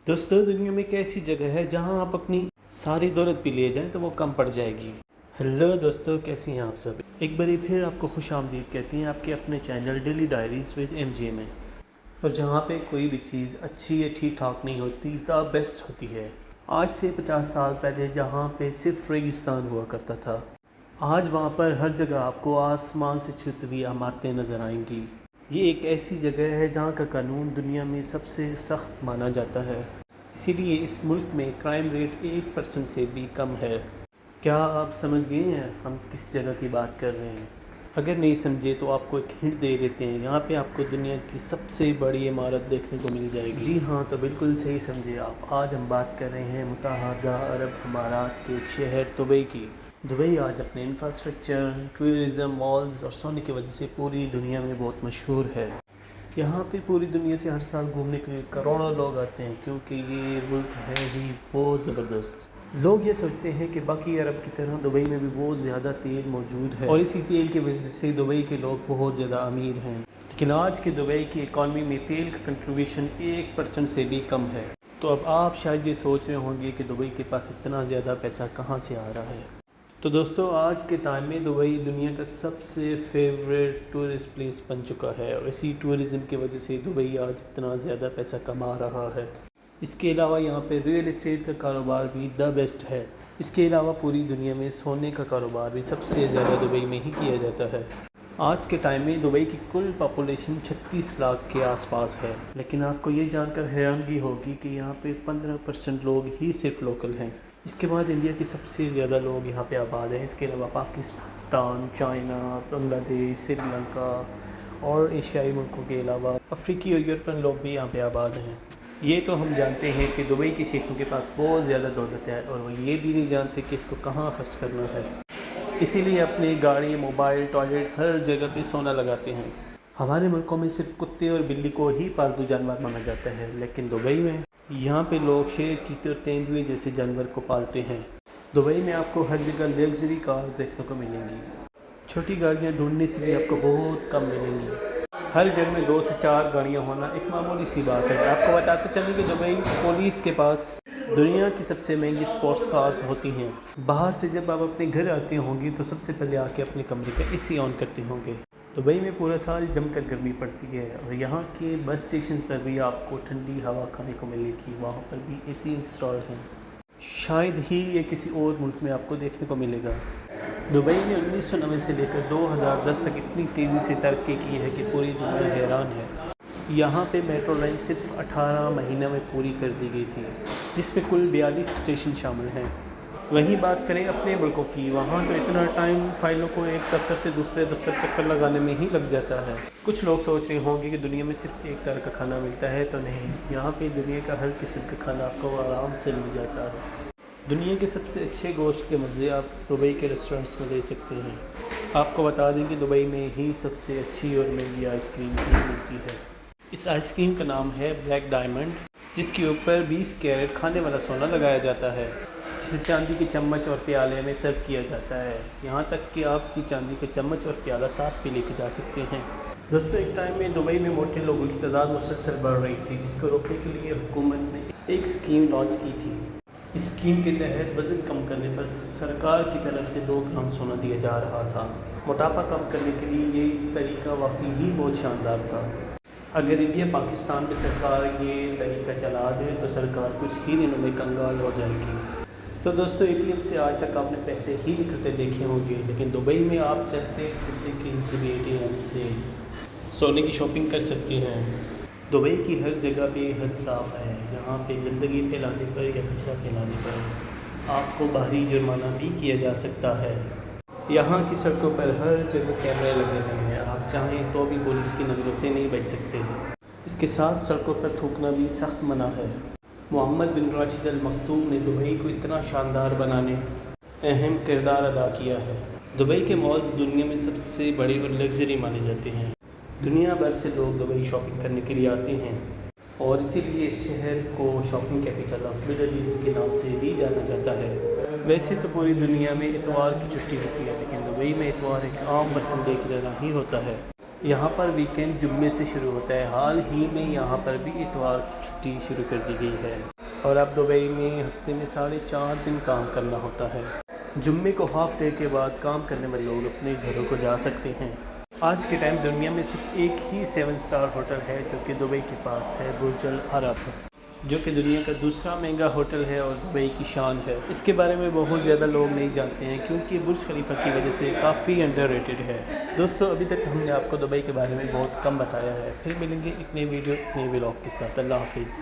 دوستو، دنیا میں ایک ایسی جگہ ہے جہاں آپ اپنی ساری دولت بھی لے جائیں تو وہ کم پڑ جائے گی۔ ہیلو دوستو، کیسی ہیں آپ سب؟ ایک باری پھر آپ کو خوش آمدید کہتی ہیں آپ کے اپنے channel daily diaries with M J میں، اور جہاں پہ کوئی بھی چیز اچھی یا ٹھیک ٹھاک نہیں ہوتی، دا بیسٹ ہوتی ہے۔ آج سے 50 سال پہلے جہاں پہ صرف ریگستان ہوا کرتا تھا، آج وہاں پر ہر جگہ آپ کو آسمان سے چھوتی ہوئی عمارتیں نظر آئیں گی۔ یہ ایک ایسی جگہ ہے جہاں کا قانون دنیا میں سب سے سخت مانا جاتا ہے، اسی لیے اس ملک میں کرائم ریٹ 1% سے بھی کم ہے۔ کیا آپ سمجھ گئے ہیں ہم کس جگہ کی بات کر رہے ہیں؟ اگر نہیں سمجھے تو آپ کو ایک ہنٹ دے دیتے ہیں، یہاں پہ آپ کو دنیا کی سب سے بڑی عمارت دیکھنے کو مل جائے گی۔ جی ہاں، تو بالکل صحیح سمجھے آپ۔ آج ہم بات کر رہے ہیں متحدہ عرب امارات کے شہر دبئی کی۔ دبئی آج اپنے انفراسٹرکچر، ٹورزم، مالز اور سونے کی وجہ سے پوری دنیا میں بہت مشہور ہے۔ یہاں پہ پوری دنیا سے ہر سال گھومنے کے لیے کروڑوں لوگ آتے ہیں، کیونکہ یہ ملک ہے ہی بہت زبردست۔ لوگ یہ سوچتے ہیں کہ باقی عرب کی طرح دبئی میں بھی بہت زیادہ تیل موجود ہے، اور اسی تیل کی وجہ سے دبئی کے لوگ بہت زیادہ امیر ہیں، لیکن آج کے دبئی کی اکانومی میں تیل کا کنٹریبیوشن 1% سے بھی کم ہے۔ تو اب آپ شاید یہ سوچ رہے ہوں گے کہ دبئی کے پاس اتنا زیادہ پیسہ کہاں سے آ رہا ہے۔ تو دوستو، آج کے ٹائم میں دبئی دنیا کا سب سے فیوریٹ ٹورسٹ پلیس بن چکا ہے، اور اسی ٹورزم کی وجہ سے دبئی آج اتنا زیادہ پیسہ کما رہا ہے۔ اس کے علاوہ یہاں پہ ریئل اسٹیٹ کا کاروبار بھی دا بیسٹ ہے۔ اس کے علاوہ پوری دنیا میں سونے کا کاروبار بھی سب سے زیادہ دبئی میں ہی کیا جاتا ہے۔ آج کے ٹائم میں دبئی کی کل پاپولیشن 36 لاکھ کے آس پاس ہے، لیکن آپ کو یہ جان کر حیرانگی ہوگی کہ یہاں پہ 15% لوگ ہی صرف لوکل ہیں۔ اس کے بعد انڈیا کے سب سے زیادہ لوگ یہاں پہ آباد ہیں۔ اس کے علاوہ پاکستان، چائنا، بنگلہ دیش، سری لنکا اور ایشیائی ملکوں کے علاوہ افریقی اور یورپین لوگ بھی یہاں پہ آباد ہیں۔ یہ تو ہم جانتے ہیں کہ دبئی کے شیخوں کے پاس بہت زیادہ دولت ہے، اور وہ یہ بھی نہیں جانتے کہ اس کو کہاں خرچ کرنا ہے، اسی لیے اپنی گاڑی، موبائل، ٹوائلٹ ہر جگہ پہ سونا لگاتے ہیں۔ ہمارے ملکوں میں صرف کتے اور بلی کو ہی پالتو جانور مانا جاتا ہے، لیکن دبئی میں یہاں پہ لوگ شیر، چیتے اور تیندوے جیسے جانور کو پالتے ہیں۔ دبئی میں آپ کو ہر جگہ لگژری کار دیکھنے کو ملیں گی، چھوٹی گاڑیاں ڈھونڈنے سے بھی آپ کو بہت کم ملیں گی۔ ہر گھر میں 2 سے 4 گاڑیاں ہونا ایک معمولی سی بات ہے۔ آپ کو بتاتے چلیں کہ دبئی پولیس کے پاس دنیا کی سب سے مہنگی سپورٹس کارز ہوتی ہیں۔ باہر سے جب آپ اپنے گھر آتے ہوں گے تو سب سے پہلے آ کے اپنے کمرے کا اے سی آن کرتے ہوں گے۔ دبئی میں پورا سال جم کر گرمی پڑتی ہے، اور یہاں کے بس اسٹیشنز پر بھی آپ کو ٹھنڈی ہوا کھانے کو ملے گی، وہاں پر بھی اے سی انسٹال ہیں۔ شاید ہی یہ کسی اور ملک میں آپ کو دیکھنے کو ملے گا۔ دبئی نے 1990 سے لے کر 2010 تک اتنی تیزی سے ترقی کی ہے کہ پوری دنیا حیران ہے۔ یہاں پہ میٹرو لائن صرف 18 مہینہ میں پوری کر دی گئی تھی، جس میں کل 42 اسٹیشن شامل ہیں۔ وہیں بات کریں اپنے ملکوں کی، وہاں تو اتنا ٹائم فائلوں کو ایک دفتر سے دوسرے دفتر چکر لگانے میں ہی لگ جاتا ہے۔ کچھ لوگ سوچ رہے ہوں گے کہ دنیا میں صرف ایک طرح کا کھانا ملتا ہے، تو نہیں، یہاں پہ دنیا کا ہر قسم کا کھانا آپ کو آرام سے مل جاتا ہے۔ دنیا کے سب سے اچھے گوشت کے مزے آپ دبئی کے ریسٹورنٹس میں لے سکتے ہیں۔ آپ کو بتا دیں کہ دبئی میں ہی سب سے اچھی اور مہنگی آئس کریم بھی ملتی ہے۔ اس آئس کریم کا نام ہے بلیک ڈائمنڈ، جس کے اوپر 20 کیرٹ کھانے والا سونا لگایا جاتا ہے، جسے چاندی کے چمچ اور پیالے میں سرو کیا جاتا ہے، یہاں تک کہ آپ کی چاندی کے چمچ اور پیالہ ساتھ بھی لے کے جا سکتے ہیں۔ دوستو، ایک ٹائم میں دبئی میں موٹے لوگوں کی تعداد مسلسل بڑھ رہی تھی، جس کو روکنے کے لیے حکومت نے ایک اسکیم لانچ کی تھی۔ اس اسکیم کے تحت وزن کم کرنے پر سرکار کی طرف سے 2 گرام سونا دیا جا رہا تھا۔ موٹاپا کم کرنے کے لیے یہ طریقہ واقعی ہی بہت شاندار تھا۔ اگر انڈیا، پاکستان میں سرکار یہ طریقہ چلا دے تو سرکار کچھ ہی دنوں میں کنگال ہو جائے گی۔ تو دوستو، اے ٹی ایم سے آج تک آپ نے پیسے ہی نکلتے دیکھے ہوں گے، لیکن دبئی میں آپ چلتے پھرتے کہیں سے بھی اے ٹی ایم سے سونے کی شاپنگ کر سکتے ہیں۔ دبئی کی ہر جگہ بے حد صاف ہے، یہاں پہ گندگی پھیلانے پر یا کچرا پھیلانے پر آپ کو باہری جرمانہ بھی کیا جا سکتا ہے۔ یہاں کی سڑکوں پر ہر جگہ کیمرے لگے ہوئے ہیں، آپ چاہیں تو بھی پولیس کی نظروں سے نہیں بچ سکتے۔ اس کے ساتھ سڑکوں پر تھوکنا بھی سخت منع ہے۔ محمد بن راشد ال مکتوم نے دبئی کو اتنا شاندار بنانے اہم کردار ادا کیا ہے۔ دبئی کے مالز دنیا میں سب سے بڑے اور لگژری مانے جاتے ہیں۔ دنیا بھر سے لوگ دبئی شاپنگ کرنے کے لیے آتے ہیں، اور اسی لیے اس شہر کو shopping capital of Middle East کے نام سے بھی جانا جاتا ہے۔ ویسے تو پوری دنیا میں اتوار کی چھٹی ہوتی ہے، لیکن دبئی میں اتوار ایک عام ورکنگ ڈے کی طرح ہی ہوتا ہے۔ یہاں پر ویکینڈ جمعے سے شروع ہوتا ہے، حال ہی میں یہاں پر بھی اتوار کی چھٹی شروع کر دی گئی ہے، اور اب دبئی میں ہفتے میں 4.5 دن کام کرنا ہوتا ہے۔ جمعے کو ہاف ڈے کے بعد کام کرنے میں لوگ اپنے گھروں کو جا سکتے ہیں۔ آج کے ٹائم دنیا میں صرف ایک ہی 7 اسٹار ہوٹل ہے جو کہ دبئی کے پاس ہے، برج العرب، جو کہ دنیا کا دوسرا مہنگا ہوٹل ہے اور دبئی کی شان ہے۔ اس کے بارے میں بہت زیادہ لوگ نہیں جانتے ہیں کیونکہ برج خلیفہ کی وجہ سے کافی انڈر ریٹڈ ہے۔ دوستو ابھی تک ہم نے آپ کو دبئی کے بارے میں بہت کم بتایا ہے، پھر ملیں گے ایک نئی ویڈیو ایک نئی ولاگ کے ساتھ۔ اللہ حافظ۔